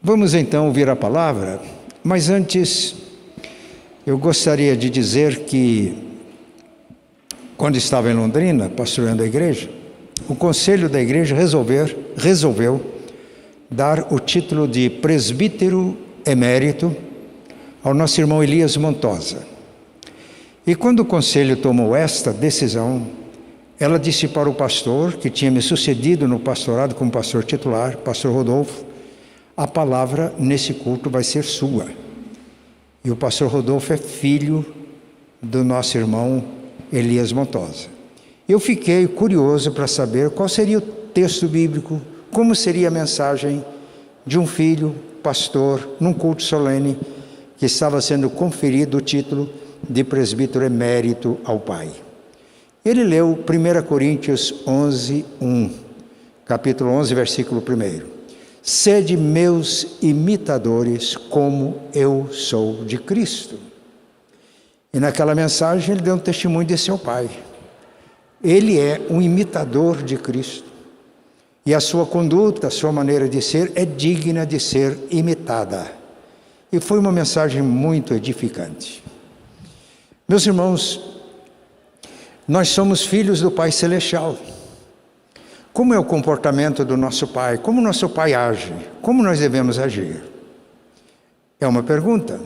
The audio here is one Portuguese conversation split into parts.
Vamos então ouvir a palavra, mas antes eu gostaria de dizer que, quando estava em Londrina, pastoreando a igreja, o conselho da igreja resolveu dar o título de presbítero emérito ao nosso irmão Elias Montosa. E quando o conselho tomou esta decisão, ela disse para o pastor, que tinha me sucedido no pastorado como pastor titular, pastor Rodolfo: a palavra nesse culto vai ser sua. E o pastor Rodolfo é filho do nosso irmão Elias Montosa. Eu fiquei curioso para saber qual seria o texto bíblico, como seria a mensagem de um filho pastor num culto solene que estava sendo conferido o título de presbítero emérito ao pai. Ele leu 1 Coríntios 11:1, capítulo 11, versículo 1. Sede meus imitadores, como eu sou de Cristo. E naquela mensagem ele deu um testemunho de seu pai. Ele é um imitador de Cristo. E a sua conduta, a sua maneira de ser é digna de ser imitada. E foi uma mensagem muito edificante. Meus irmãos, nós somos filhos do Pai Celestial. Como é o comportamento do nosso Pai? Como nosso Pai age? Como nós devemos agir? É uma pergunta.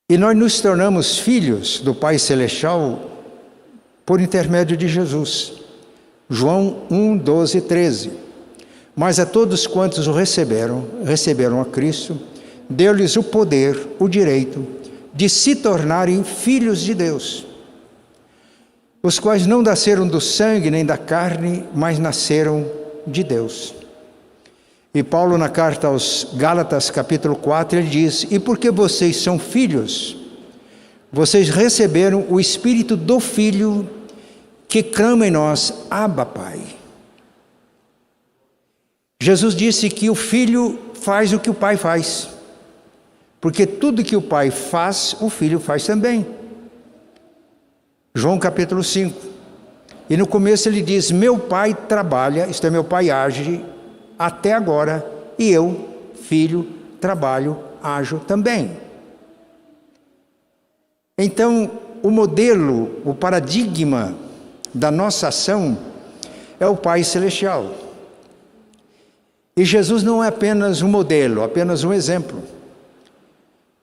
E nós nos tornamos filhos do Pai Celestial por intermédio de Jesus. João 1:12, 13. Mas a todos quantos o receberam a Cristo, deu-lhes o poder, o direito de se tornarem filhos de Deus, os quais não nasceram do sangue nem da carne, mas nasceram de Deus. E Paulo, na carta aos Gálatas, capítulo 4, ele diz: e porque vocês são filhos, vocês receberam o Espírito do Filho, que clama em nós, Abba, Pai. Jesus disse que o Filho faz o que o Pai faz, porque tudo que o Pai faz, o Filho faz também. João capítulo 5. E no começo ele diz: meu Pai trabalha, isto é, meu Pai age até agora, e eu, filho, trabalho, ajo também. Então, o modelo, o paradigma da nossa ação é o Pai Celestial. E Jesus não é apenas um modelo, apenas um exemplo.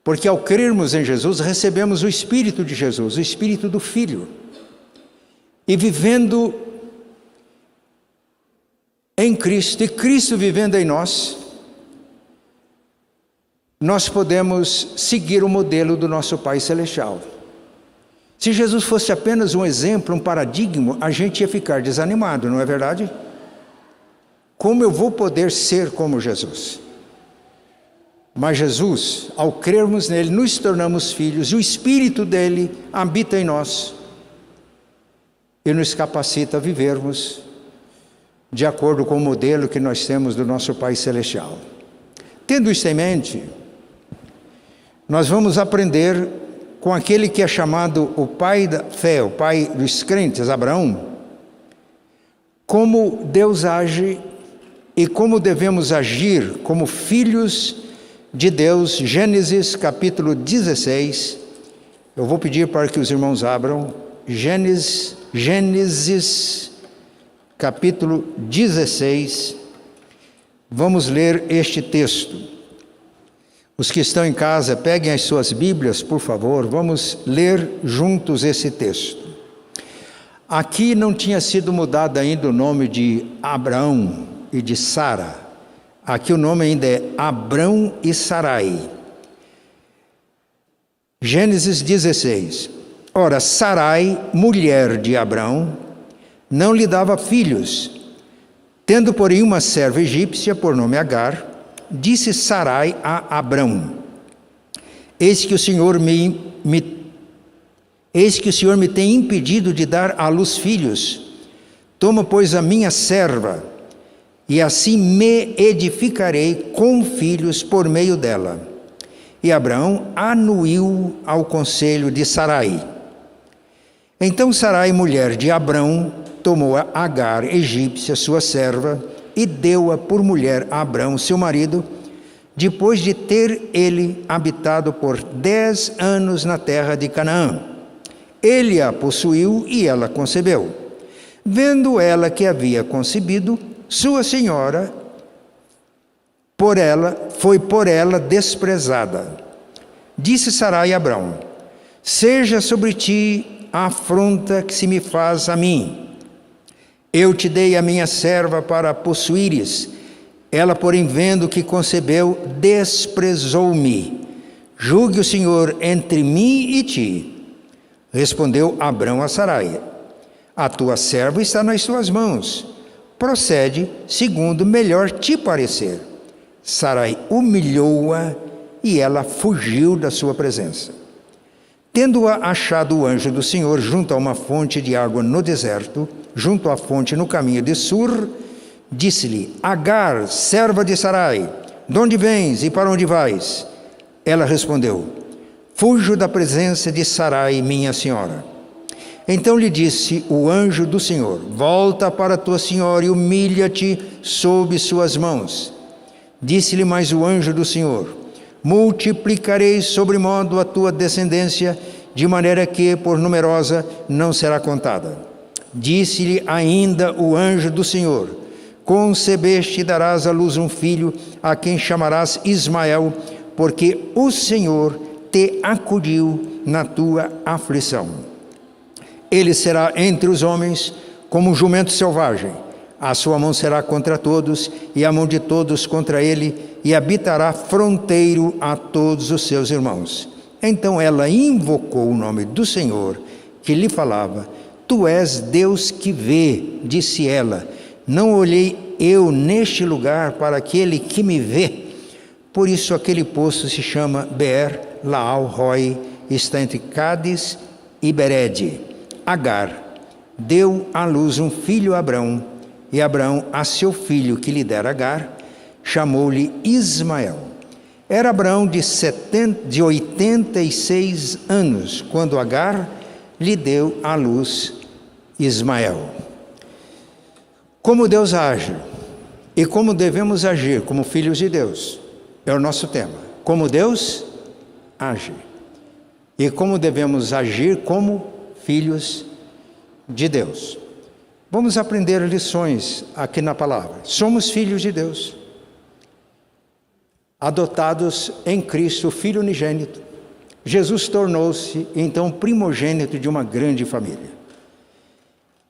Porque ao crermos em Jesus, recebemos o Espírito de Jesus, o Espírito do Filho. E vivendo em Cristo, e Cristo vivendo em nós, nós podemos seguir o modelo do nosso Pai Celestial. Se Jesus fosse apenas um exemplo, um paradigma, a gente ia ficar desanimado, não é verdade? Como eu vou poder ser como Jesus? Mas Jesus, ao crermos nele, nos tornamos filhos, e o Espírito dele habita em nós e nos capacita a vivermos de acordo com o modelo que nós temos do nosso Pai Celestial. Tendo isso em mente, nós vamos aprender com aquele que é chamado o Pai da fé, o Pai dos crentes, Abraão, como Deus age e como devemos agir como filhos de Deus. Gênesis capítulo 16, eu vou pedir para que os irmãos abram, Gênesis capítulo 16, vamos ler este texto. Os que estão em casa, peguem as suas Bíblias, por favor, vamos ler juntos esse texto. Aqui não tinha sido mudado ainda o nome de Abraão e de Sara. Aqui o nome ainda é Abrão e Sarai. Gênesis 16. Ora, Sarai, mulher de Abrão, não lhe dava filhos. Tendo, porém, uma serva egípcia, por nome Agar, disse Sarai a Abrão: Eis que o Senhor me tem impedido de dar à luz filhos. Toma, pois, a minha serva, e assim me edificarei com filhos por meio dela. E Abraão anuiu ao conselho de Sarai. Então Sarai, mulher de Abrão, tomou a Agar, egípcia, sua serva, e deu-a por mulher a Abrão, seu marido, depois de ter ele habitado por 10 anos na terra de Canaã. Ele a possuiu e ela concebeu. Vendo ela que havia concebido, sua senhora foi por ela desprezada. Disse Sarai a Abrão: seja sobre ti a afronta que se me faz a mim. Eu te dei a minha serva para a possuíres. Ela, porém, vendo que concebeu, desprezou-me. Julgue o Senhor entre mim e ti. Respondeu Abrão a Sarai: a tua serva está nas tuas mãos. Procede segundo melhor te parecer. Sarai humilhou-a e ela fugiu da sua presença. Tendo-a achado o anjo do Senhor junto a uma fonte de água no deserto, junto à fonte no caminho de Sur, disse-lhe: Agar, serva de Sarai, de onde vens e para onde vais? Ela respondeu: fujo da presença de Sarai, minha senhora. Então lhe disse o anjo do Senhor: volta para tua senhora e humilha-te sob suas mãos. Disse-lhe mais o anjo do Senhor: multiplicarei sobremodo a tua descendência, de maneira que, por numerosa, não será contada. Disse-lhe ainda o anjo do Senhor: concebeste e darás à luz um filho, a quem chamarás Ismael, porque o Senhor te acudiu na tua aflição. Ele será entre os homens como um jumento selvagem. A sua mão será contra todos, e a mão de todos contra ele, e habitará fronteiro a todos os seus irmãos. Então ela invocou o nome do Senhor, que lhe falava: tu és Deus que vê, disse ela. Não olhei eu neste lugar para aquele que me vê. Por isso aquele poço se chama Beer Laal Roi, está entre Cádiz e Berede. Agar deu à luz um filho a Abrão, e Abrão a seu filho que lhe dera Agar, chamou-lhe Ismael. Era Abrão de 86 anos, quando Agar lhe deu à luz Ismael. Como Deus age e como devemos agir como filhos de Deus, é o nosso tema. Como Deus age e como devemos agir como filhos de Deus. Vamos aprender lições aqui na palavra. Somos filhos de Deus, adotados em Cristo, Filho unigênito. Jesus tornou-se então primogênito de uma grande família.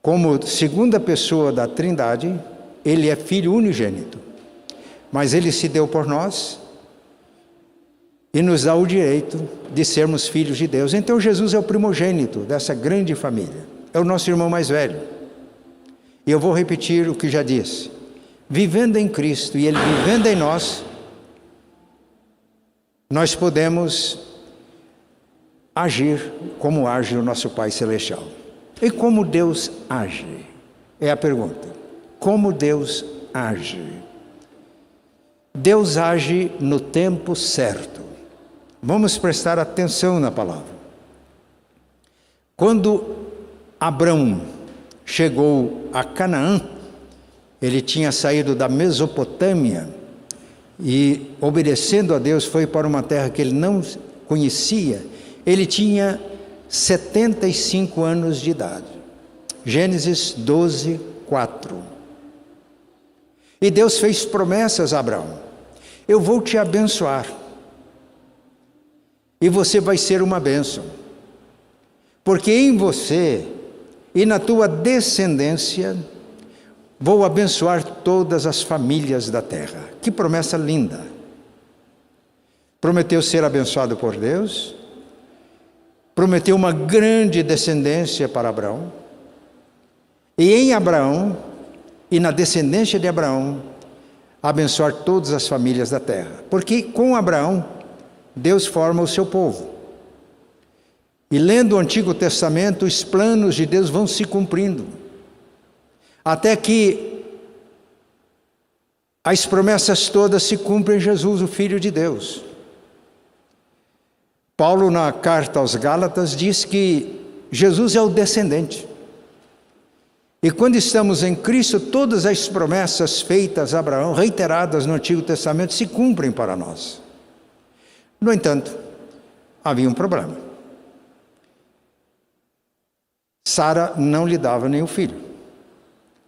Como segunda pessoa da Trindade, ele é Filho unigênito, mas ele se deu por nós e nos dá o direito de sermos filhos de Deus. Então Jesus é o primogênito dessa grande família, é o nosso irmão mais velho. E eu vou repetir o que já disse: vivendo em Cristo e ele vivendo em nós, nós podemos agir como age o nosso Pai Celestial. E como Deus age? É a pergunta. Como Deus age? Deus age no tempo certo. Vamos prestar atenção na palavra. Quando Abrão chegou a Canaã, ele tinha saído da Mesopotâmia e, obedecendo a Deus, foi para uma terra que ele não conhecia. Ele tinha 75 anos de idade. Gênesis 12, 4. E Deus fez promessas a Abraão: eu vou te abençoar, e você vai ser uma bênção, porque em você e na tua descendência vou abençoar todas as famílias da terra. Que promessa linda! Prometeu ser abençoado por Deus, prometeu uma grande descendência para Abraão, e em Abraão e na descendência de Abraão abençoar todas as famílias da terra, porque com Abraão Deus forma o seu povo. E lendo o Antigo Testamento, os planos de Deus vão se cumprindo, até que as promessas todas se cumprem em Jesus, o Filho de Deus. Paulo, na carta aos Gálatas, diz que Jesus é o descendente. E quando estamos em Cristo, todas as promessas feitas a Abraão, reiteradas no Antigo Testamento, se cumprem para nós. No entanto, havia um problema. Sara não lhe dava nenhum filho.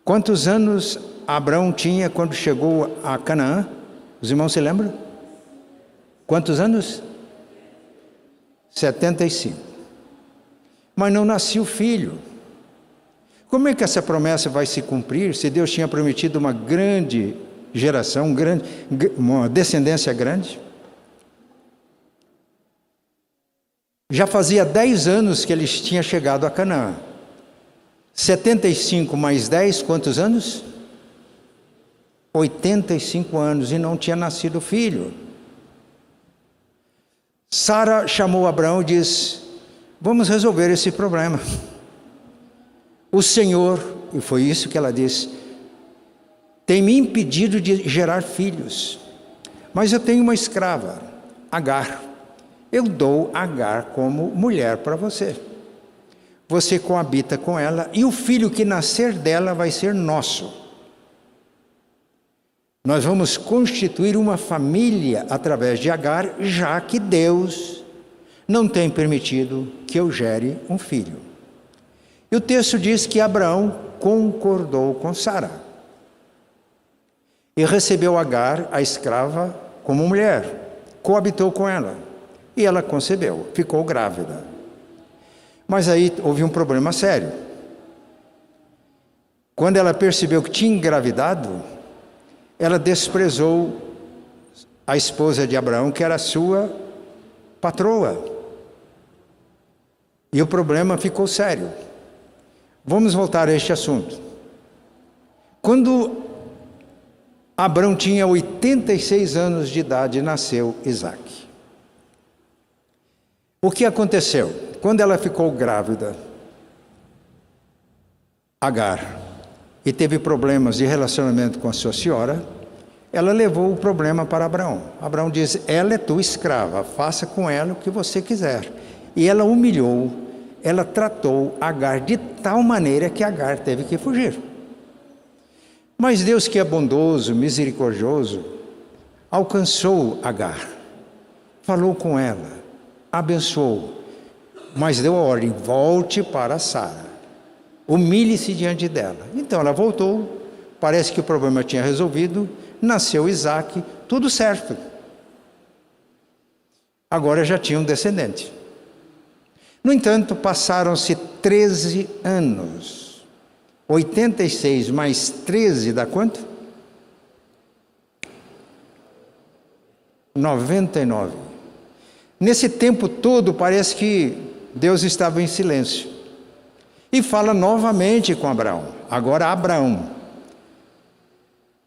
Quantos anos Abraão tinha quando chegou a Canaã? Os irmãos se lembram? Quantos anos? 75. Mas não nascia o filho. Como é que essa promessa vai se cumprir se Deus tinha prometido uma grande geração, uma descendência grande? Já fazia 10 anos que eles tinham chegado a Canaã. 75 mais 10, quantos anos? 85 anos, e não tinha nascido filho. Sara chamou Abraão e disse: vamos resolver esse problema. O Senhor, e foi isso que ela disse, tem me impedido de gerar filhos, mas eu tenho uma escrava, Agar. Eu dou Agar como mulher para você. Você coabita com ela e o filho que nascer dela vai ser nosso. Nós vamos constituir uma família através de Agar, já que Deus não tem permitido que eu gere um filho. E o texto diz que Abraão concordou com Sara e recebeu Agar, a escrava, como mulher, coabitou com ela e ela concebeu, ficou grávida. Mas aí houve um problema sério. Quando ela percebeu que tinha engravidado, ela desprezou a esposa de Abraão, que era sua patroa. E o problema ficou sério. Vamos voltar a este assunto. Quando Abraão tinha 86 anos de idade, nasceu Isaque. O que aconteceu? Quando ela ficou grávida, Agar, e teve problemas de relacionamento com a sua senhora, ela levou o problema para Abraão. Abraão disse: ela é tua escrava, faça com ela o que você quiser. E ela humilhou, ela tratou Agar de tal maneira que Agar teve que fugir. Mas Deus, que é bondoso, misericordioso, alcançou Agar, falou com ela, abençoou, mas deu a ordem: volte para Sara, humilhe-se diante dela. Então ela voltou, parece que o problema tinha resolvido, nasceu Isaque, tudo certo. Agora já tinha um descendente. No entanto, passaram-se 13 anos. 86 mais 13 dá quanto? 99. Nesse tempo todo parece que Deus estava em silêncio. E fala novamente com Abraão. Agora Abraão.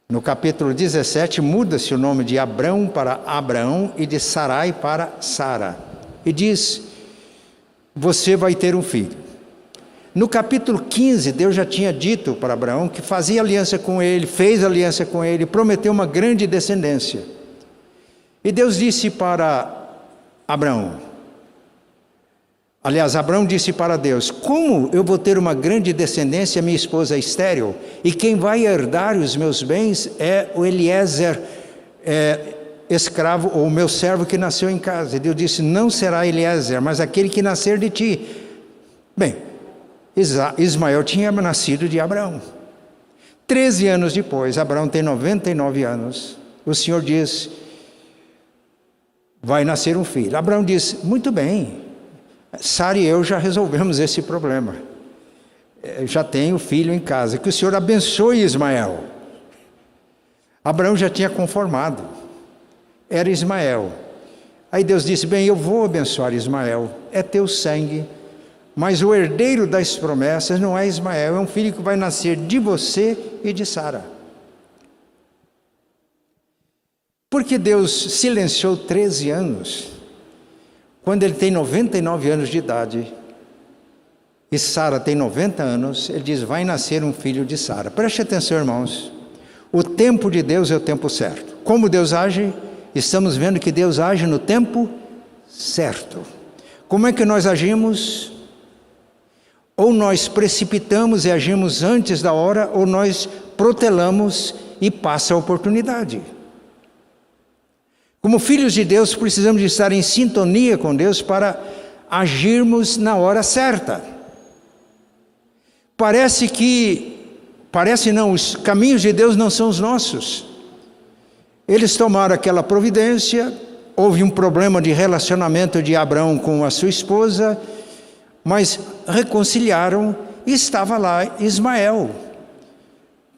No capítulo 17 muda-se o nome de Abrão para Abraão e de Sarai para Sara. E diz: você vai ter um filho. No capítulo 15, Deus já tinha dito para Abraão que fazia aliança com ele, fez aliança com ele, prometeu uma grande descendência. E Deus disse para Abraão, aliás, Abraão disse para Deus: como eu vou ter uma grande descendência, minha esposa é estéril, e quem vai herdar os meus bens é o Eliezer, escravo, ou meu servo que nasceu em casa. E Deus disse: não será Eliezer, mas aquele que nascer de ti. Bem, Ismael tinha nascido de Abraão. 13 anos depois, Abraão tem 99 anos, o Senhor diz: vai nascer um filho. Abraão diz: muito bem, Sara e eu já resolvemos esse problema, já tenho filho em casa, que o Senhor abençoe Ismael. Abraão já tinha conformado, era Ismael. Aí Deus disse: bem, eu vou abençoar Ismael, é teu sangue, mas o herdeiro das promessas não é Ismael, é um filho que vai nascer de você e de Sara. Porque Deus silenciou 13 anos, quando ele tem 99 anos de idade, e Sara tem 90 anos, ele diz: vai nascer um filho de Sara. Preste atenção, irmãos, o tempo de Deus é o tempo certo. Como Deus age? Estamos vendo que Deus age no tempo certo. Como é que nós agimos? Ou nós precipitamos e agimos antes da hora, ou nós protelamos e passa a oportunidade. Como filhos de Deus, precisamos de estar em sintonia com Deus para agirmos na hora certa. Parece não, os caminhos de Deus não são os nossos. Eles tomaram aquela providência, houve um problema de relacionamento de Abraão com a sua esposa, mas reconciliaram e estava lá Ismael.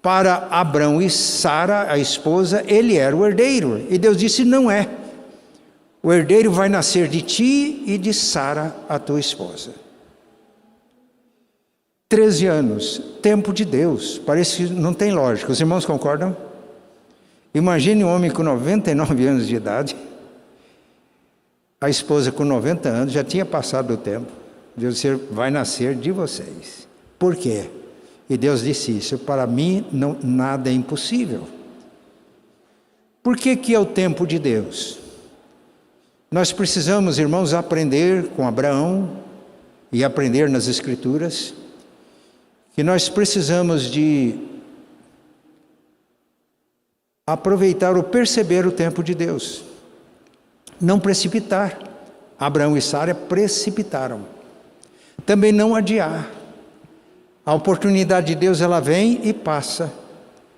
Para Abraão e Sara, a esposa, ele era o herdeiro. E Deus disse, não é. O herdeiro vai nascer de ti e de Sara, a tua esposa. 13 anos, tempo de Deus. Parece que não tem lógica. Os irmãos concordam? Imagine um homem com 99 anos de idade. A esposa com 90 anos, já tinha passado o tempo. Deus disse, vai nascer de vocês. Por quê? E Deus disse isso, para mim nada é impossível. Por que é o tempo de Deus? Nós precisamos, irmãos, aprender com Abraão e aprender nas Escrituras, que nós precisamos de aproveitar ou perceber o tempo de Deus. Não precipitar. Abraão e Sara precipitaram. Também não adiar. A oportunidade de Deus, ela vem e passa.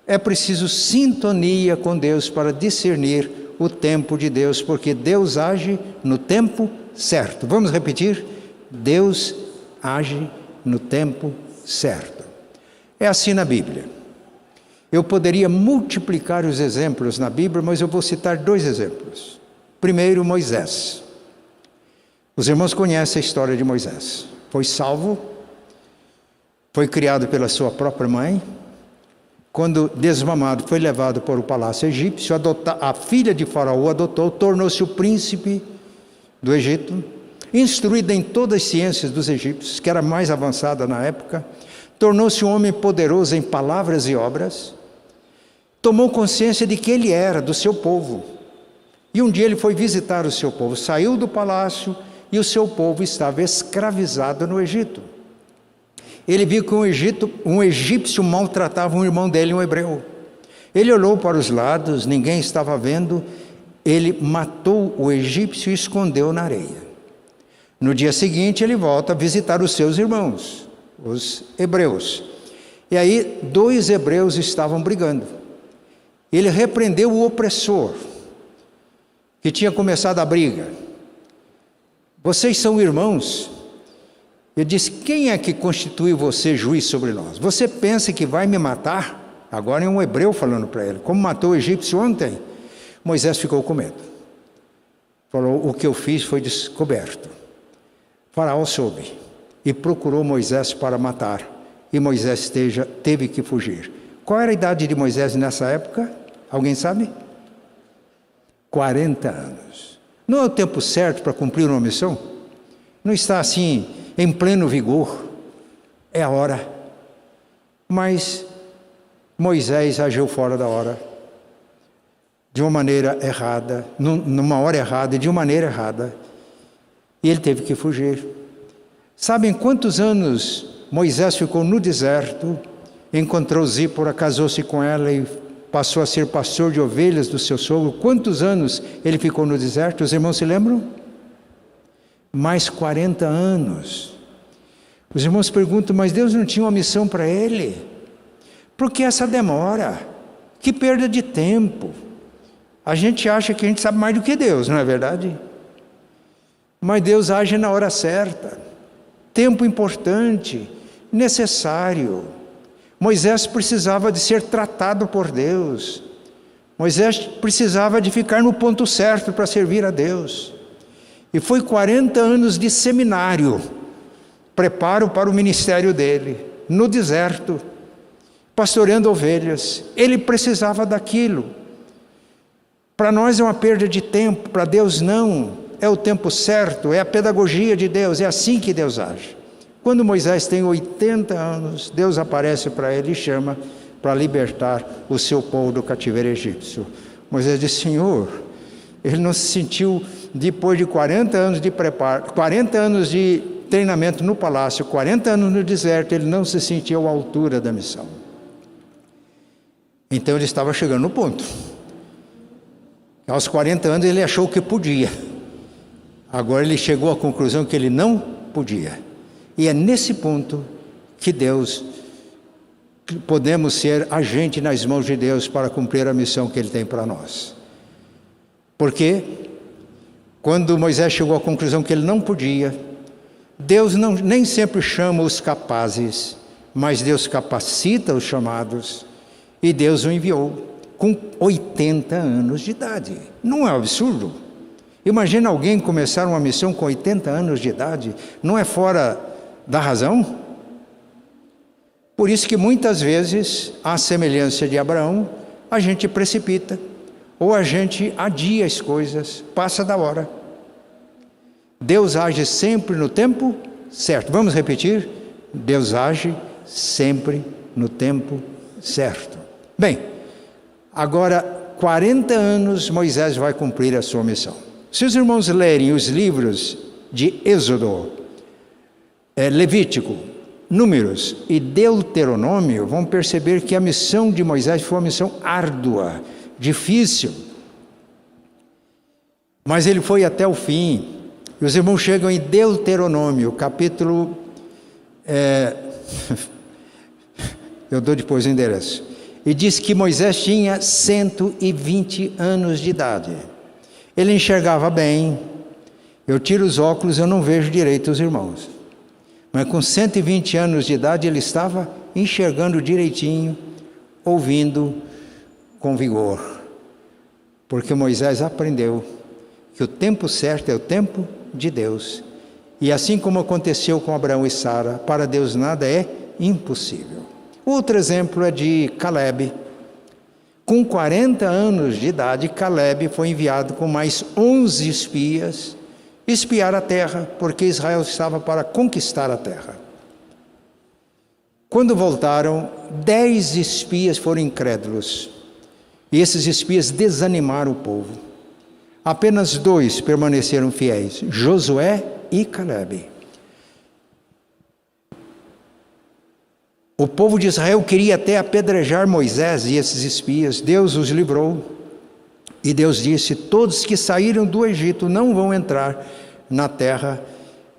É preciso sintonia com Deus para discernir o tempo de Deus, porque Deus age no tempo certo. Vamos repetir? Deus age no tempo certo. É assim na Bíblia. Eu poderia multiplicar os exemplos na Bíblia, mas eu vou citar 2 exemplos. Primeiro, Moisés. Os irmãos conhecem a história de Moisés. Foi salvo, foi criado pela sua própria mãe. Quando desmamado, foi levado para o palácio egípcio. A filha de Faraó o adotou, tornou-se o príncipe do Egito, instruído em todas as ciências dos egípcios, que era mais avançada na época. Tornou-se um homem poderoso em palavras e obras. Tomou consciência de que ele era do seu povo. E um dia ele foi visitar o seu povo, saiu do palácio e o seu povo estava escravizado no Egito. Ele viu que um egípcio maltratava um irmão dele, um hebreu. Ele olhou para os lados, ninguém estava vendo. Ele matou o egípcio e escondeu na areia. No dia seguinte ele volta a visitar os seus irmãos, os hebreus. E aí 2 hebreus estavam brigando. Ele repreendeu o opressor que tinha começado a briga. Vocês são irmãos? Ele disse, quem é que constitui você juiz sobre nós? Você pensa que vai me matar? Agora é um hebreu falando para ele, como matou o egípcio ontem. Moisés ficou com medo. Falou, o que eu fiz foi descoberto. Faraó soube e procurou Moisés para matar. E Moisés teve que fugir. Qual era a idade de Moisés nessa época? Alguém sabe? 40 anos. Não é o tempo certo para cumprir uma missão? Não está assim, em pleno vigor. É a hora. Mas Moisés agiu fora da hora. De uma maneira errada, numa hora errada e de uma maneira errada. E ele teve que fugir. Sabem quantos anos Moisés ficou no deserto, encontrou Zípora, casou-se com ela e passou a ser pastor de ovelhas do seu sogro? Quantos anos ele ficou no deserto? Os irmãos se lembram? Mais 40 anos. Os irmãos perguntam, mas Deus não tinha uma missão para ele? Por que essa demora? Que perda de tempo. A gente acha que a gente sabe mais do que Deus, não é verdade? Mas Deus age na hora certa. Tempo importante, necessário. Moisés precisava de ser tratado por Deus. Moisés precisava de ficar no ponto certo para servir a Deus. E foi 40 anos de seminário, preparo para o ministério dele, no deserto, pastoreando ovelhas. Ele precisava daquilo. Para nós é uma perda de tempo, para Deus não. É o tempo certo, é a pedagogia de Deus, é assim que Deus age. Quando Moisés tem 80 anos, Deus aparece para ele e chama para libertar o seu povo do cativeiro egípcio. Moisés diz, Senhor, ele não se sentiu, depois de 40 anos de preparo, 40 anos de treinamento no palácio, 40 anos no deserto, ele não se sentiu à altura da missão. Então ele estava chegando no ponto. Aos 40 anos ele achou que podia. Agora ele chegou à conclusão que ele não podia. E é nesse ponto que podemos ser agente nas mãos de Deus para cumprir a missão que Ele tem para nós. Porque quando Moisés chegou à conclusão que ele não podia, Deus nem sempre chama os capazes, mas Deus capacita os chamados, e Deus o enviou com 80 anos de idade. Não é um absurdo? Imagina alguém começar uma missão com 80 anos de idade, não é fora da razão? Por isso que muitas vezes, à semelhança de Abraão, a gente precipita, ou a gente adia as coisas, passa da hora. Deus age sempre no tempo certo. Vamos repetir? Deus age sempre no tempo certo. Bem, agora 40 anos Moisés vai cumprir a sua missão. Se os irmãos lerem os livros de Êxodo, Levítico, Números e Deuteronômio, vão perceber que a missão de Moisés foi uma missão árdua, difícil. Mas ele foi até o fim. E os irmãos chegam em Deuteronômio, capítulo... eu dou depois o endereço. E diz que Moisés tinha 120 anos de idade. Ele enxergava bem. Eu tiro os óculos, eu não vejo direito os irmãos. Mas com 120 anos de idade ele estava enxergando direitinho, ouvindo com vigor. Porque Moisés aprendeu que o tempo certo é o tempo de Deus. E assim como aconteceu com Abraão e Sara, para Deus nada é impossível. Outro exemplo é de Caleb. Com 40 anos de idade, Caleb foi enviado com mais 11 espias espiar a terra, porque Israel estava para conquistar a terra. Quando voltaram, 10 espias foram incrédulos, e esses espias desanimaram o povo. Apenas 2 permaneceram fiéis, Josué e Caleb. O povo de Israel queria até apedrejar Moisés e esses espias. Deus os livrou. E Deus disse: todos que saíram do Egito não vão entrar na terra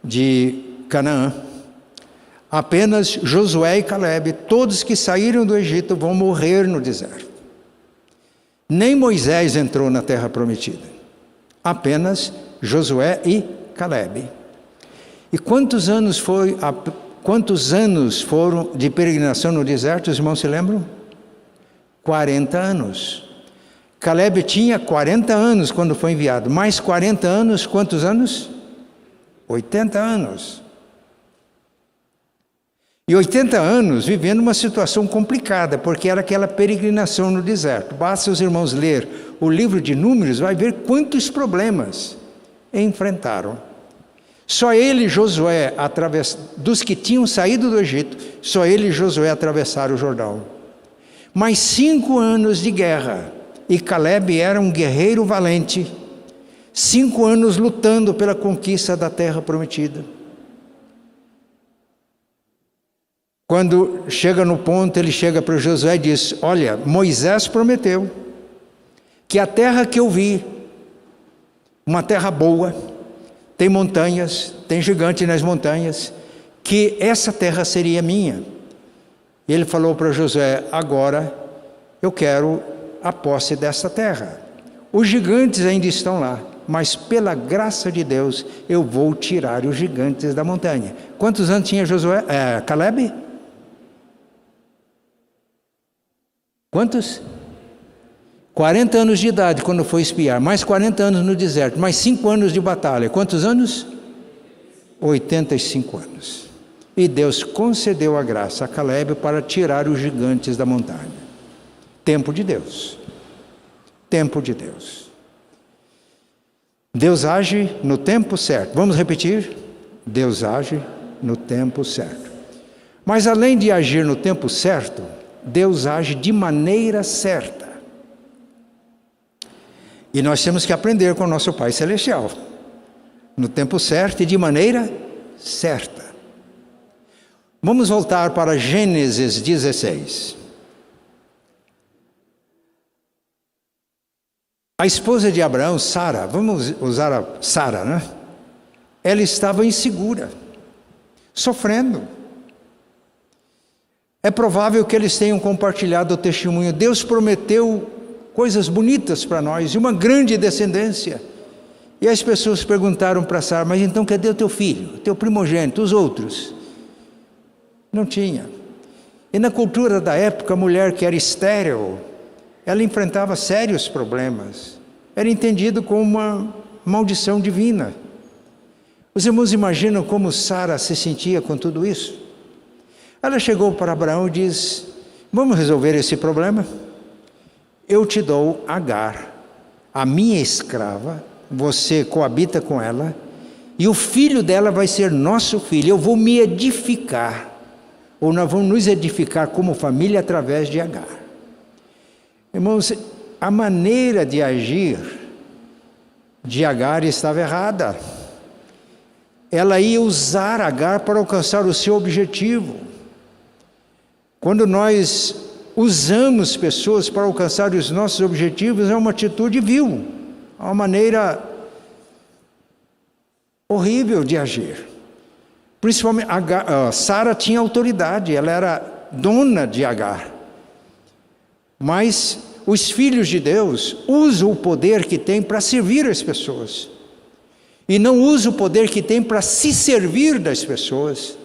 de Canaã. Apenas Josué e Caleb, todos que saíram do Egito, vão morrer no deserto. Nem Moisés entrou na terra prometida. Apenas Josué e Caleb. E quantos anos foram de peregrinação no deserto, os irmãos se lembram? 40 anos. Caleb tinha 40 anos quando foi enviado. Mais 40 anos, quantos anos? 80 anos. E 80 anos vivendo uma situação complicada, porque era aquela peregrinação no deserto. Basta os irmãos ler o livro de Números, vai ver quantos problemas enfrentaram. Só ele e Josué, dos que tinham saído do Egito, só ele e Josué atravessaram o Jordão. Mais 5 anos de guerra. E Caleb era um guerreiro valente, 5 anos lutando pela conquista da terra prometida. Quando chega no ponto, ele chega para Josué e diz: olha, Moisés prometeu que a terra que eu vi, uma terra boa, tem montanhas, tem gigante nas montanhas, que essa terra seria minha. E ele falou para Josué: agora eu quero a posse dessa terra. Os gigantes ainda estão lá, mas pela graça de Deus eu vou tirar os gigantes da montanha. Quantos anos tinha Caleb? Quantos? 40 anos de idade quando foi espiar, mais 40 anos no deserto, mais 5 anos de batalha. Quantos anos? 85 anos. E Deus concedeu a graça a Caleb para tirar os gigantes da montanha. Tempo de Deus. Tempo de Deus. Deus age no tempo certo. Vamos repetir? Deus age no tempo certo. Mas além de agir no tempo certo, Deus age de maneira certa. E nós temos que aprender com o nosso Pai Celestial. No tempo certo e de maneira certa. Vamos voltar para Gênesis 16. A esposa de Abraão, Sara, vamos usar a Sara, né? Ela estava insegura, sofrendo. É provável que eles tenham compartilhado o testemunho. Deus prometeu coisas bonitas para nós e uma grande descendência. E as pessoas perguntaram para Sara: mas então cadê o teu filho, o teu primogênito, os outros? Não tinha. E na cultura da época, a mulher que era estéril, ela enfrentava sérios problemas. Era entendido como uma maldição divina. Os irmãos imaginam como Sara se sentia com tudo isso? Ela chegou para Abraão e diz: vamos resolver esse problema? Eu te dou Agar, a minha escrava, você coabita com ela, e o filho dela vai ser nosso filho. Eu vou me edificar, ou nós vamos nos edificar como família através de Agar. Irmãos, a maneira de agir de Agar estava errada. Ela ia usar Agar para alcançar o seu objetivo. Quando nós usamos pessoas para alcançar os nossos objetivos, é uma atitude vil, é uma maneira horrível de agir. Principalmente, Sara tinha autoridade, ela era dona de Agar. Mas os filhos de Deus usam o poder que têm para servir as pessoas. E não usam o poder que têm para se servir das pessoas.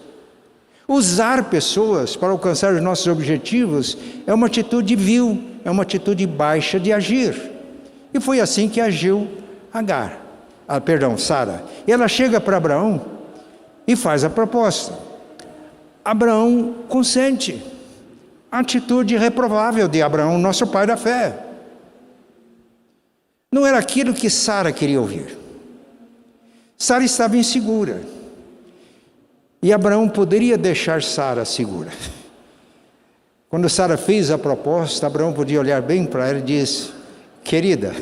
Usar pessoas para alcançar os nossos objetivos é uma atitude vil, é uma atitude baixa de agir. E foi assim que agiu Sara. E ela chega para Abraão e faz a proposta. Abraão consente. Atitude reprovável de Abraão, nosso pai da fé. Não era aquilo que Sara queria ouvir. Sara estava insegura. E Abraão poderia deixar Sara segura. Quando Sara fez a proposta, Abraão podia olhar bem para ela e disse: querida,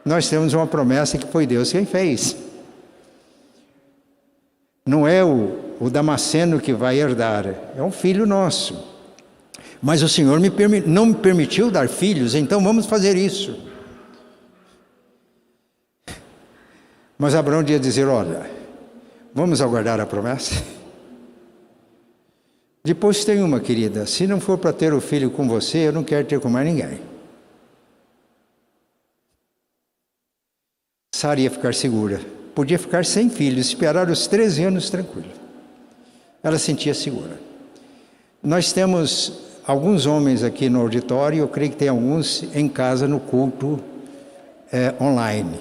nós temos uma promessa que foi Deus quem fez. Não é o Damasceno que vai herdar, é um filho nosso. Mas o Senhor não me permitiu dar filhos, então vamos fazer isso. Mas Abraão ia dizer: olha, vamos aguardar a promessa? Depois tem uma, querida, se não for para ter o filho com você, eu não quero ter com mais ninguém. Sara ia ficar segura, podia ficar sem filhos, esperar os 13 anos tranquilo. Ela sentia segura. Nós temos alguns homens aqui no auditório, eu creio que tem alguns em casa no culto online.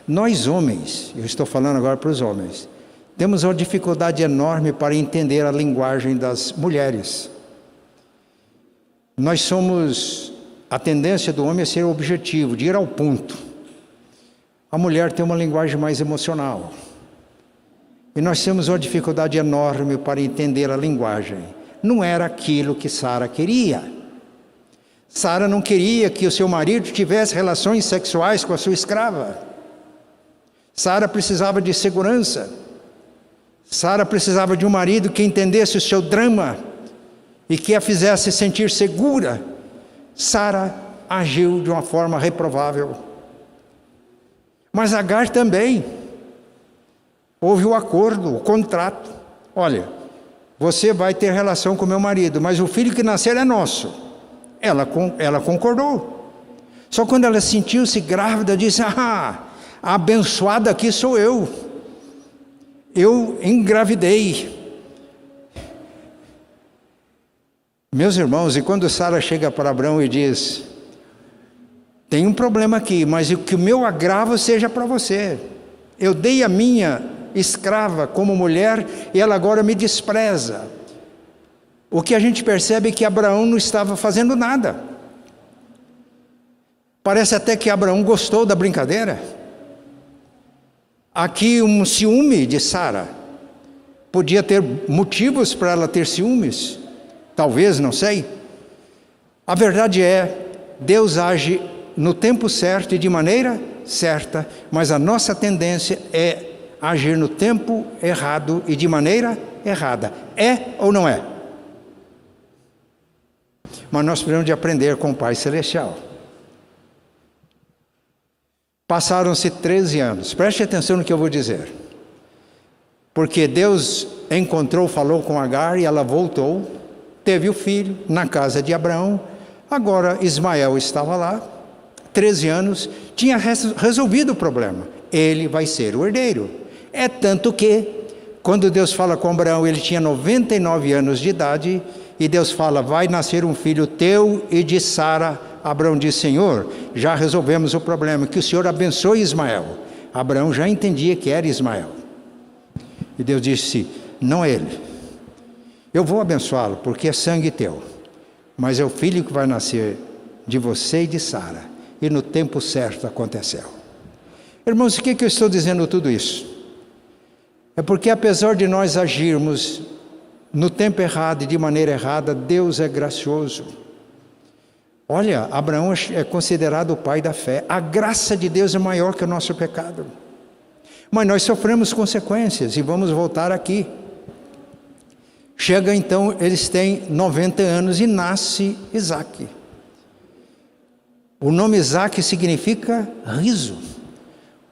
Nós homens, eu estou falando agora para os homens, temos uma dificuldade enorme para entender a linguagem das mulheres. A tendência do homem é ser objetivo, de ir ao ponto. A mulher tem uma linguagem mais emocional. E nós temos uma dificuldade enorme para entender a linguagem. Não era aquilo que Sara queria. Sara não queria que o seu marido tivesse relações sexuais com a sua escrava. Sara precisava de segurança. Sara precisava de um marido que entendesse o seu drama e que a fizesse sentir segura. Sara agiu de uma forma reprovável. Mas Agar também. Houve o acordo, o contrato. Olha, você vai ter relação com meu marido, mas o filho que nascer é nosso. Ela concordou. Só quando ela sentiu-se grávida, disse: a abençoada aqui sou eu. Eu engravidei. Meus irmãos, e quando Sara chega para Abraão e diz: tem um problema aqui, mas que o meu agravo seja para você. Eu dei a minha escrava como mulher e ela agora me despreza. O que a gente percebe é que Abraão não estava fazendo nada. Parece até que Abraão gostou da brincadeira. Aqui um ciúme de Sara. Podia ter motivos para ela ter ciúmes. Talvez, não sei. A verdade é, Deus age no tempo certo e de maneira certa, mas a nossa tendência é agir no tempo errado e de maneira errada. É ou não é? Mas nós precisamos de aprender com o Pai Celestial. Passaram-se 13 anos. Preste atenção no que eu vou dizer. Porque Deus encontrou, falou com Agar e ela voltou, teve o filho na casa de Abraão. Agora Ismael estava lá, 13 anos, tinha resolvido o problema. Ele vai ser o herdeiro. É tanto que, quando Deus fala com Abraão, ele tinha 99 anos de idade, e Deus fala, vai nascer um filho teu e de Sara. Abraão diz, Senhor, já resolvemos o problema, que o Senhor abençoe Ismael. Abraão já entendia que era Ismael. E Deus disse, não é ele. Eu vou abençoá-lo, porque é sangue teu. Mas é o filho que vai nascer de você e de Sara. E no tempo certo aconteceu. Irmãos, o que eu estou dizendo tudo isso? É porque apesar de nós agirmos no tempo errado e de maneira errada, Deus é gracioso. Olha, Abraão é considerado o pai da fé. A graça de Deus é maior que o nosso pecado. Mas nós sofremos consequências e vamos voltar aqui. Chega então, eles têm 90 anos e nasce Isaque. O nome Isaque significa riso.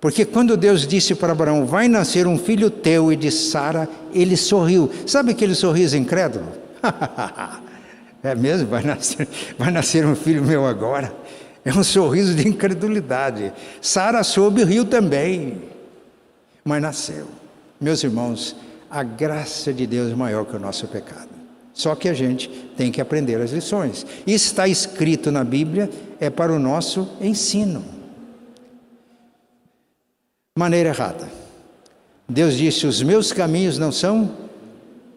Porque quando Deus disse para Abraão, vai nascer um filho teu e de Sara, ele sorriu. Sabe aquele sorriso incrédulo? É mesmo? Vai nascer um filho meu agora? É um sorriso de incredulidade. Sara soube e riu também. Mas nasceu. Meus irmãos, a graça de Deus é maior que o nosso pecado. Só que a gente tem que aprender as lições. Isso está escrito na Bíblia, é para o nosso ensino. Maneira errada. Deus disse, os meus caminhos não são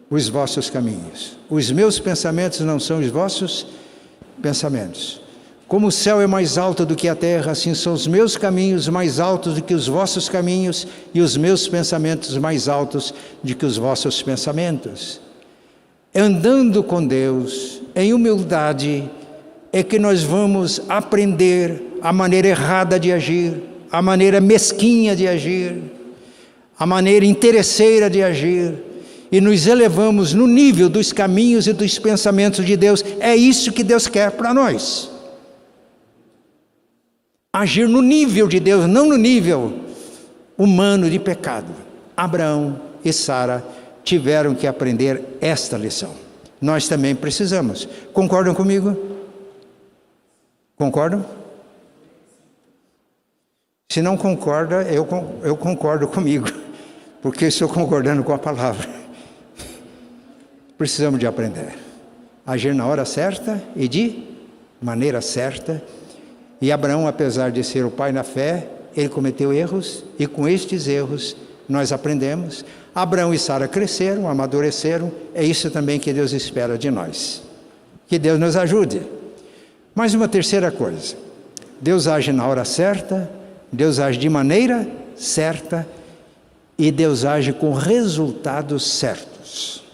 os vossos caminhos. Os meus pensamentos não são os vossos pensamentos. Como o céu é mais alto do que a terra, assim são os meus caminhos mais altos do que os vossos caminhos, e os meus pensamentos mais altos do que os vossos pensamentos. Andando com Deus, em humildade, é que nós vamos aprender a maneira errada de agir, a maneira mesquinha de agir, a maneira interesseira de agir, e nos elevamos no nível dos caminhos e dos pensamentos de Deus. É isso que Deus quer para nós. Agir no nível de Deus, não no nível humano de pecado. Abraão e Sara tiveram que aprender esta lição. Nós também precisamos. Concordam comigo? Concordam? Se não concorda, eu concordo comigo, porque estou concordando com a palavra. Precisamos de aprender. Agir na hora certa e de maneira certa. E Abraão, apesar de ser o pai na fé, ele cometeu erros, e com estes erros nós aprendemos. Abraão e Sara cresceram, amadureceram, é isso também que Deus espera de nós. Que Deus nos ajude. Mais uma terceira coisa, Deus age na hora certa, Deus age de maneira certa, e Deus age com resultados certos.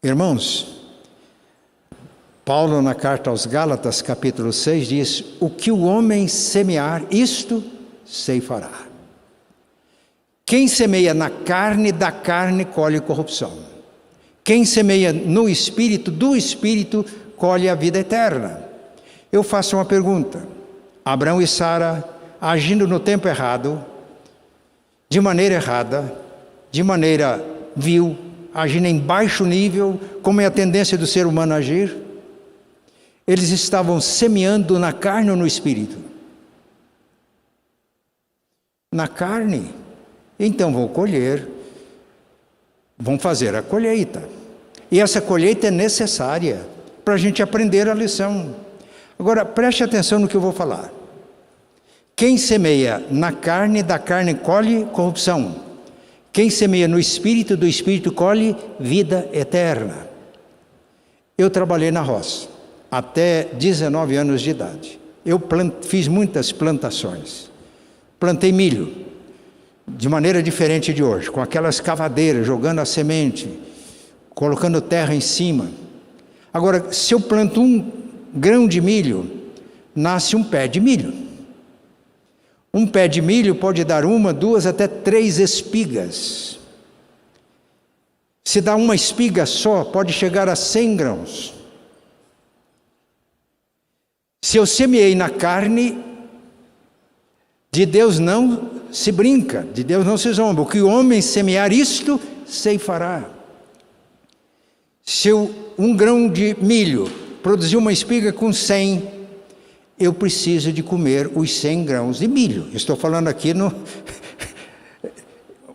Irmãos, Paulo, na carta aos Gálatas, capítulo 6, diz, o que o homem semear, isto ceifará. Quem semeia na carne, da carne colhe corrupção. Quem semeia no Espírito, do Espírito colhe a vida eterna. Eu faço uma pergunta. Abraão e Sara, agindo no tempo errado, de maneira errada, de maneira vil, agindo em baixo nível, como é a tendência do ser humano a agir, eles estavam semeando na carne ou no Espírito? Na carne. Então vão colher, vão fazer a colheita. E essa colheita é necessária para a gente aprender a lição. Agora, preste atenção no que eu vou falar. Quem semeia na carne, da carne colhe corrupção. Quem semeia no Espírito, do Espírito colhe vida eterna. Eu trabalhei na roça até 19 anos de idade. Eu fiz muitas plantações. Plantei milho, de maneira diferente de hoje, com aquelas cavadeiras, jogando a semente, colocando terra em cima. Agora, se eu planto um grão de milho, nasce um pé de milho. Um pé de milho pode dar 1, 2, até 3 espigas. Se dá uma espiga só, pode chegar a 100 grãos. Se eu semeei na carne, de Deus não se brinca, de Deus não se zomba. O que o homem semear, isto ceifará. Se um grão de milho produzir uma espiga com 100, eu preciso de comer os 100 grãos de milho. Estou falando aqui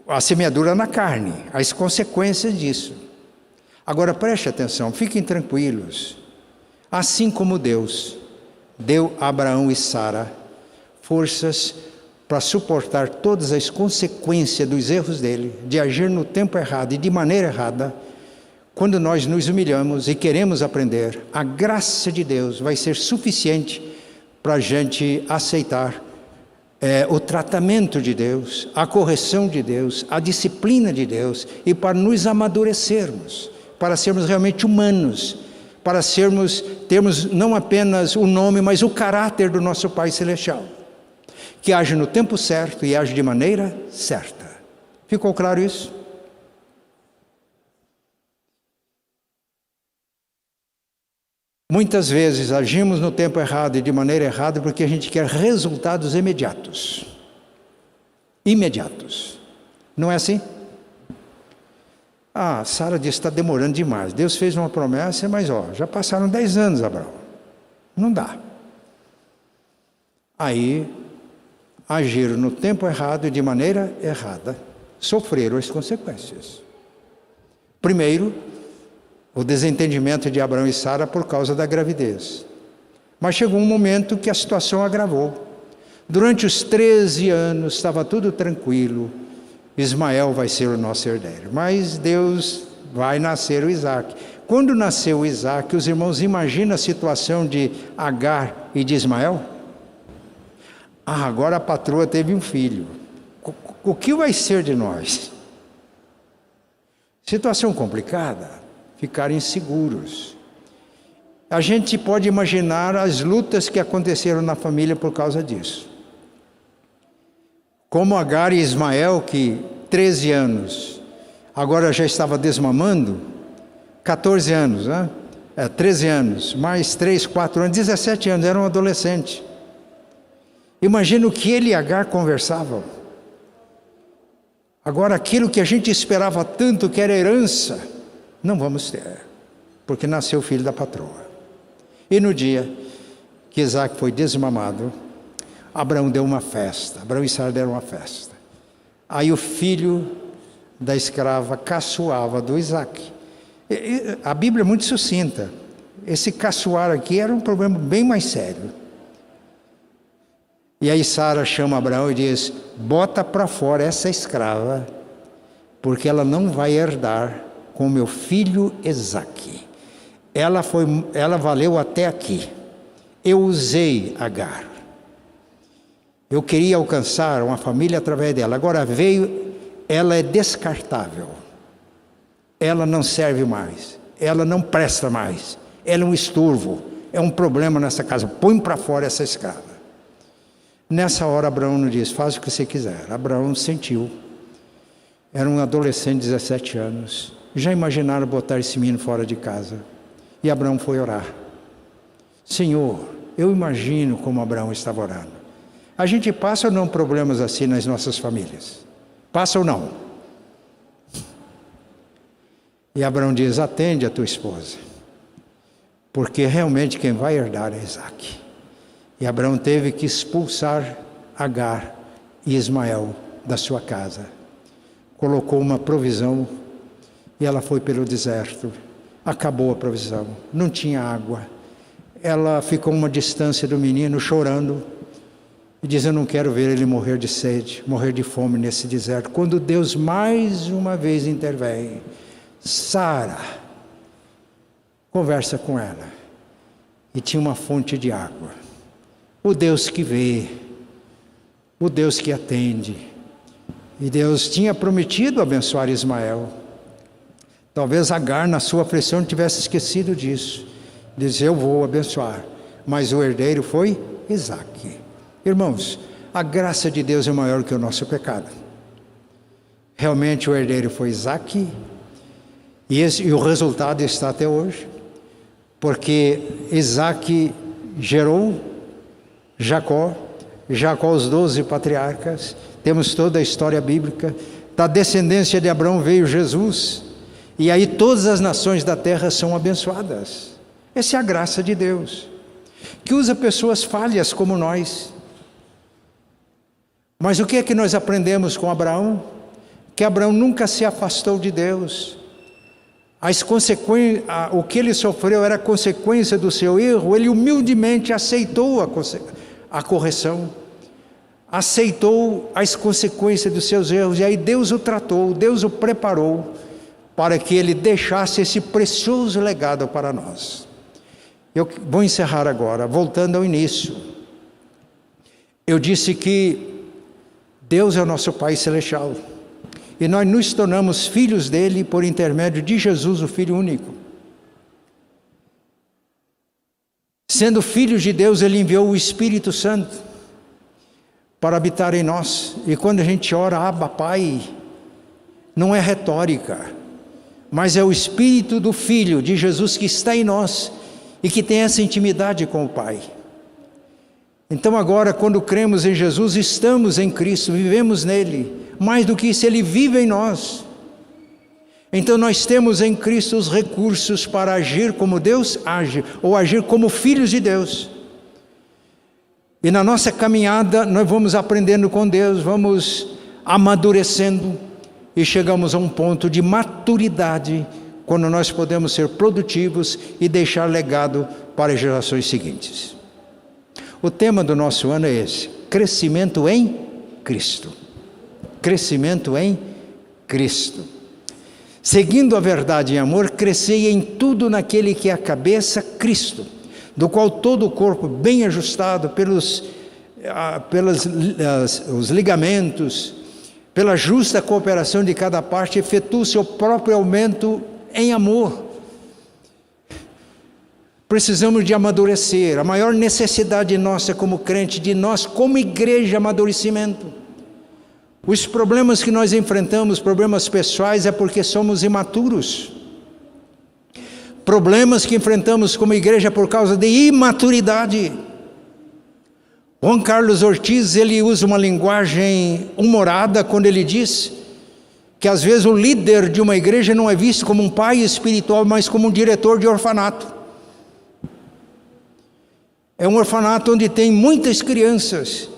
a semeadura na carne, as consequências disso. Agora preste atenção, fiquem tranquilos. Assim como Deus deu a Abraão e Sara forças para suportar todas as consequências dos erros dele, de agir no tempo errado e de maneira errada, quando nós nos humilhamos e queremos aprender, a graça de Deus vai ser suficiente para a gente aceitar o tratamento de Deus, a correção de Deus, a disciplina de Deus, e para nos amadurecermos, para sermos realmente humanos, para termos não apenas o nome, mas o caráter do nosso Pai Celestial, que age no tempo certo e age de maneira certa. Ficou claro isso? Muitas vezes agimos no tempo errado e de maneira errada porque a gente quer resultados imediatos. Não é assim? Sara disse que está demorando demais. Deus fez uma promessa, mas já passaram 10 anos, Abraão. Não dá. Aí, agiram no tempo errado e de maneira errada, sofreram as consequências. Primeiro, o desentendimento de Abraão e Sara por causa da gravidez. Mas chegou um momento que a situação agravou. Durante os 13 anos estava tudo tranquilo. Ismael vai ser o nosso herdeiro. Mas Deus vai nascer o Isaac. Quando nasceu o Isaac, os irmãos imaginam a situação de Agar e de Ismael? Agora a patroa teve um filho. O que vai ser de nós? Situação complicada. Ficar inseguros. A gente pode imaginar as lutas que aconteceram na família por causa disso. Como Agar e Ismael, que 13 anos, agora já estava desmamando, 14 anos, 13 anos, mais 3, 4 anos, 17 anos, eram adolescentes. Imagina o que ele e Agar conversavam. Agora aquilo que a gente esperava tanto, que era herança, não vamos ter, porque nasceu o filho da patroa. E no dia que Isaac foi desmamado, Abraão deu uma festa, Abraão e Sara deram uma festa. Aí o filho da escrava caçoava do Isaac. A Bíblia é muito sucinta. Esse caçoar aqui era um problema bem mais sério. E aí Sara chama Abraão e diz: bota para fora essa escrava, porque ela não vai herdar com meu filho Isaque. Ela valeu até aqui. Eu usei Agar. Eu queria alcançar uma família através dela. Agora veio, ela é descartável. Ela não serve mais. Ela não presta mais. Ela é um estorvo. É um problema nessa casa. Põe para fora essa escrava. Nessa hora Abraão não diz: faz o que você quiser. Abraão sentiu. Era um adolescente de 17 anos. Já imaginaram botar esse menino fora de casa? E Abraão foi orar. Senhor, eu imagino como Abraão estava orando. A gente passa ou não problemas assim nas nossas famílias? Passa ou não? E Abraão diz: atende a tua esposa, porque realmente quem vai herdar é Isaque. E Abraão teve que expulsar Agar e Ismael da sua casa. Colocou uma provisão e ela foi pelo deserto. Acabou a provisão, não tinha água. Ela ficou a uma distância do menino, chorando, e diz: eu não quero ver ele morrer de sede, morrer de fome nesse deserto. Quando Deus mais uma vez intervém, Sara conversa com ela, e tinha uma fonte de água. O Deus que vê, o Deus que atende. E Deus tinha prometido abençoar Ismael. Talvez Agar, na sua aflição, tivesse esquecido disso. Diz: eu vou abençoar. Mas o herdeiro foi Isaque. Irmãos, a graça de Deus é maior que o nosso pecado. Realmente o herdeiro foi Isaque, e o resultado está até hoje, porque Isaque gerou Jacó, os 12 patriarcas, temos toda a história bíblica. Da descendência de Abraão veio Jesus, e aí todas as nações da terra são abençoadas. Essa é a graça de Deus, que usa pessoas falhas como nós. Mas o que é que nós aprendemos com Abraão? Que Abraão nunca se afastou de Deus. O que ele sofreu era consequência do seu erro. Ele humildemente aceitou a correção, aceitou as consequências dos seus erros, e aí Deus o tratou, Deus o preparou para que ele deixasse esse precioso legado para nós. Eu vou encerrar agora, voltando ao início. Eu disse que Deus é o nosso Pai Celestial, e nós nos tornamos filhos dele por intermédio de Jesus, o Filho único. Sendo filhos de Deus, ele enviou o Espírito Santo para habitar em nós. E quando a gente ora, Abba, Pai, não é retórica, mas é o Espírito do Filho, de Jesus, que está em nós e que tem essa intimidade com o Pai. Então agora, quando cremos em Jesus, estamos em Cristo, vivemos nele. Mais do que isso, ele vive em nós. Então nós temos em Cristo os recursos para agir como Deus age, ou agir como filhos de Deus. E na nossa caminhada nós vamos aprendendo com Deus, vamos amadurecendo, e chegamos a um ponto de maturidade, quando nós podemos ser produtivos e deixar legado para as gerações seguintes. O tema do nosso ano é esse: crescimento em Cristo. Crescimento em Cristo. Seguindo a verdade em amor, crescei em tudo naquele que é a cabeça, Cristo, do qual todo o corpo, bem ajustado pelos ligamentos, pela justa cooperação de cada parte, efetua o seu próprio aumento em amor. Precisamos de amadurecer. A maior necessidade nossa como crente, de nós como igreja, amadurecimento. Os problemas que nós enfrentamos, problemas pessoais, é porque somos imaturos. Problemas que enfrentamos como igreja por causa de imaturidade. Juan Carlos Ortiz, ele usa uma linguagem humorada quando ele diz que às vezes o líder de uma igreja não é visto como um pai espiritual, mas como um diretor de orfanato. É um orfanato onde tem muitas crianças,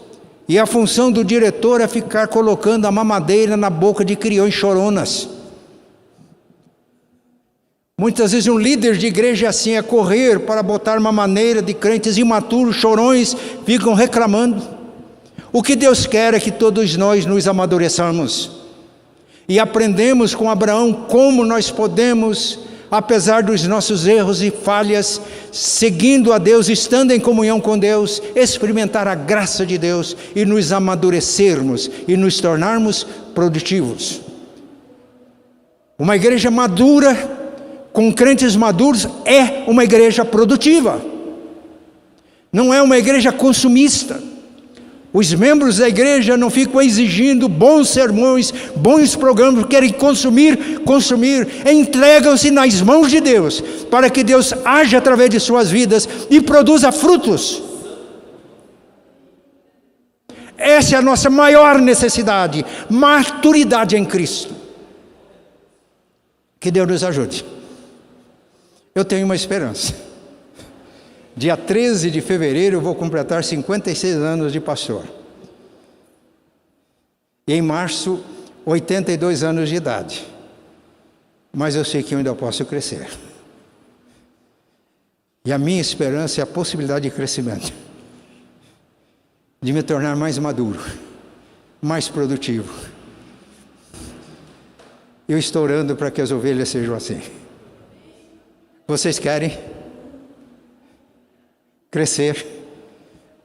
e a função do diretor é ficar colocando a mamadeira na boca de criões choronas. Muitas vezes um líder de igreja é assim, é correr para botar uma maneira de crentes imaturos, chorões, ficam reclamando. O que Deus quer é que todos nós nos amadureçamos, e aprendemos com Abraão como nós podemos, apesar dos nossos erros e falhas, seguindo a Deus, estando em comunhão com Deus, experimentar a graça de Deus e nos amadurecermos e nos tornarmos produtivos. Uma igreja madura, com crentes maduros, é uma igreja produtiva. Não é uma igreja consumista. Os membros da igreja não ficam exigindo bons sermões, bons programas, querem consumir, entregam-se nas mãos de Deus, para que Deus age através de suas vidas e produza frutos. Essa é a nossa maior necessidade, maturidade em Cristo. Que Deus nos ajude. Eu tenho uma esperança. Dia 13 de fevereiro eu vou completar 56 anos de pastor. E em março, 82 anos de idade. Mas eu sei que eu ainda posso crescer. E a minha esperança é a possibilidade de crescimento. De me tornar mais maduro, mais produtivo. Eu estou orando para que as ovelhas sejam assim. Vocês querem crescer,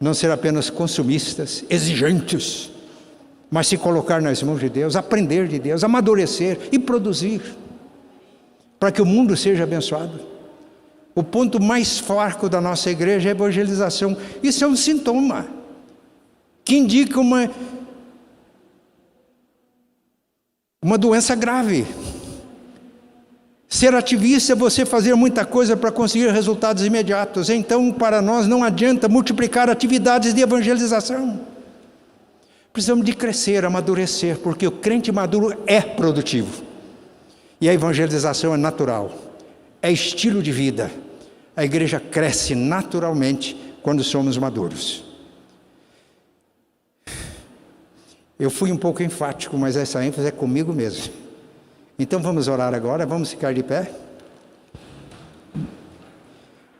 não ser apenas consumistas, exigentes, mas se colocar nas mãos de Deus, aprender de Deus, amadurecer e produzir, para que o mundo seja abençoado. O ponto mais fraco da nossa igreja é a evangelização. Isso é um sintoma. que indica uma doença grave. Ser ativista é você fazer muita coisa para conseguir resultados imediatos. Então, para nós, não adianta multiplicar atividades de evangelização. Precisamos de crescer, amadurecer, porque o crente maduro é produtivo. E a evangelização é natural, é estilo de vida. A igreja cresce naturalmente quando somos maduros. Eu fui um pouco enfático, mas essa ênfase é comigo mesmo. Então vamos orar agora, vamos ficar de pé.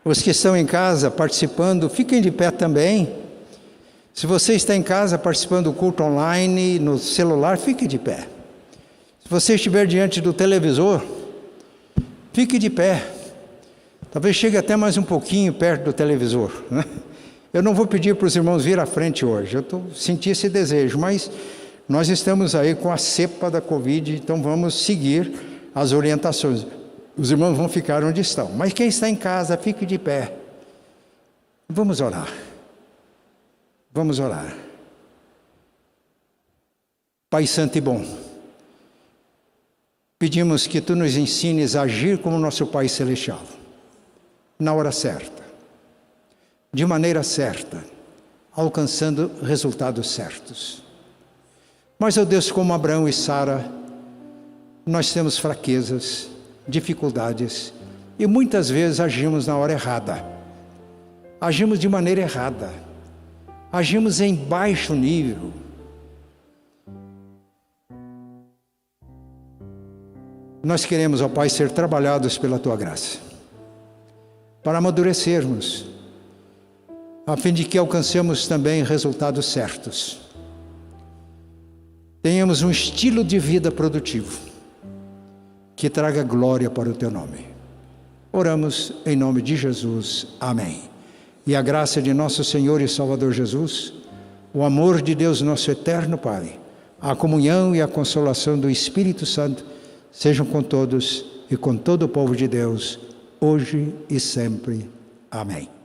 Os que estão em casa participando, fiquem de pé também. Se você está em casa participando do culto online, no celular, fique de pé. Se você estiver diante do televisor, fique de pé. Talvez chegue até mais um pouquinho perto do televisor, né? Eu não vou pedir para os irmãos vir à frente hoje, senti esse desejo, mas nós estamos aí com a cepa da Covid, então vamos seguir as orientações. Os irmãos vão ficar onde estão, mas quem está em casa, fique de pé. Vamos orar. Vamos orar. Pai Santo e bom, pedimos que Tu nos ensines a agir como nosso Pai Celestial, na hora certa, de maneira certa, alcançando resultados certos. Mas, ó Deus, como Abraão e Sara, nós temos fraquezas, dificuldades, e muitas vezes agimos na hora errada, agimos de maneira errada, agimos em baixo nível. Nós queremos, ó Pai, ser trabalhados pela Tua graça, para amadurecermos, a fim de que alcancemos também resultados certos. Tenhamos um estilo de vida produtivo, que traga glória para o Teu nome. Oramos em nome de Jesus. Amém. E a graça de nosso Senhor e Salvador Jesus, o amor de Deus nosso eterno Pai, a comunhão e a consolação do Espírito Santo, sejam com todos e com todo o povo de Deus, hoje e sempre. Amém.